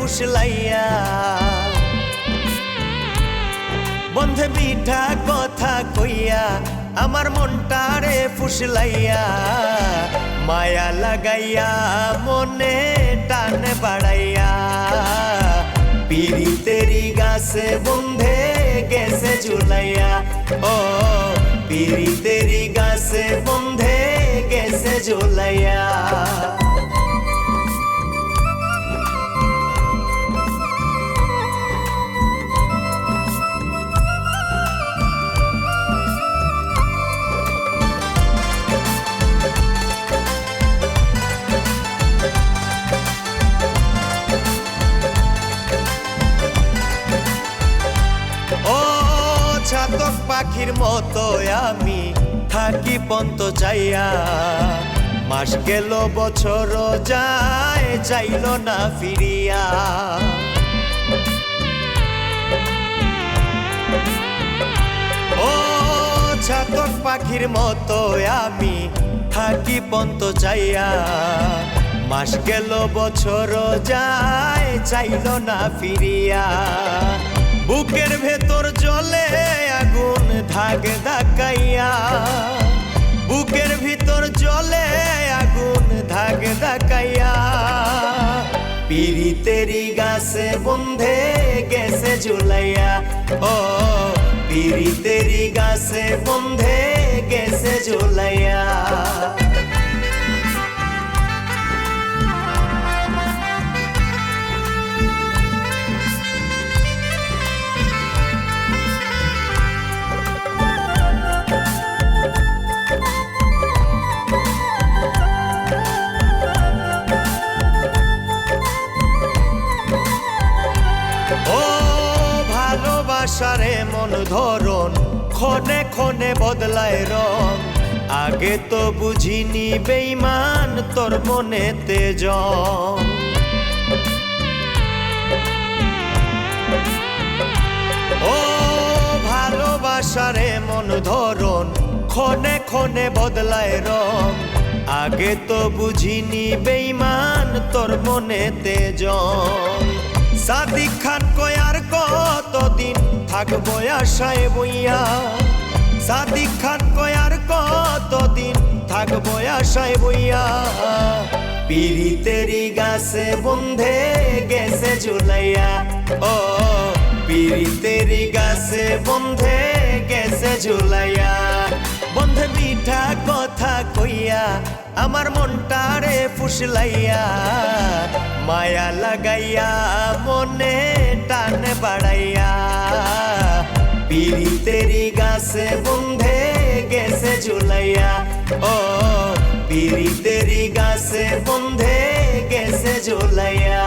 ফুসলাইয়া বন্ধে মিঠা কথা কইয়া আমার মনটারে ফুসলাইয়া মায়া লাগাইয়া মনে টান বাড়াইয়া পিরিতেরি গাছে বন্ধে গেছে ঝুলাইয়া ও পিরিতেরি গাছে বন্ধে গেছে ঝুলাইয়া চাতক পাখির মতো আমি থাকি পন্ত চাইয়া মাস গেল বছর যায় যাইল না ফিরিয়া ও চাতক পাখির মতো আমি থাকি পন্ত চাইয়া মাস গেল বছর যায় যাইল না ফিরিয়া বুকের ভেতর জ্বলে আগুন ধাগ ধাকাইয়া বুকের ভিতর জ্বলে আগুন ধাগ ধাকাইয়া পিরিতেরি গাছে বন্ধে গেছে ঝুলাইয়া ও পিরিতেরি গাছে বন্ধে গেছে ঝুলাইয়া ভালোবাসারে মন ধরন ক্ষণে ক্ষণে বদলায় রং আগে তো বুঝিনি বেঈমান তোর মনেতে জন ও ভালোবাসারে মন ধরন ক্ষণে ক্ষণে বদলায় রং আগে তো বুঝিনি বেঈমান তোর মনেতে জন সাদিক খান কয়ার কতদিন থাকবো আশায় বইয়া সাদিক খান কয়ার কতদিন থাকবো আশায় বইয়া পিরিতেরি গাছে বন্ধে গেছে ঝুলাইয়া ও পিরিতেরি গাছে বন্ধে গেছে ঝুলাইয়া বন্ধে মিঠা কথা কইয়া আমার মনটারে ফুসলাইয়া মায়া লাগাইয়া মনে টান বাড়াইয়া পিরিতেরি গাছে বন্ধে গেছে ঝুলাইয়া ও পিরিতেরি গাছে বন্ধে গেছে ঝুলাইয়া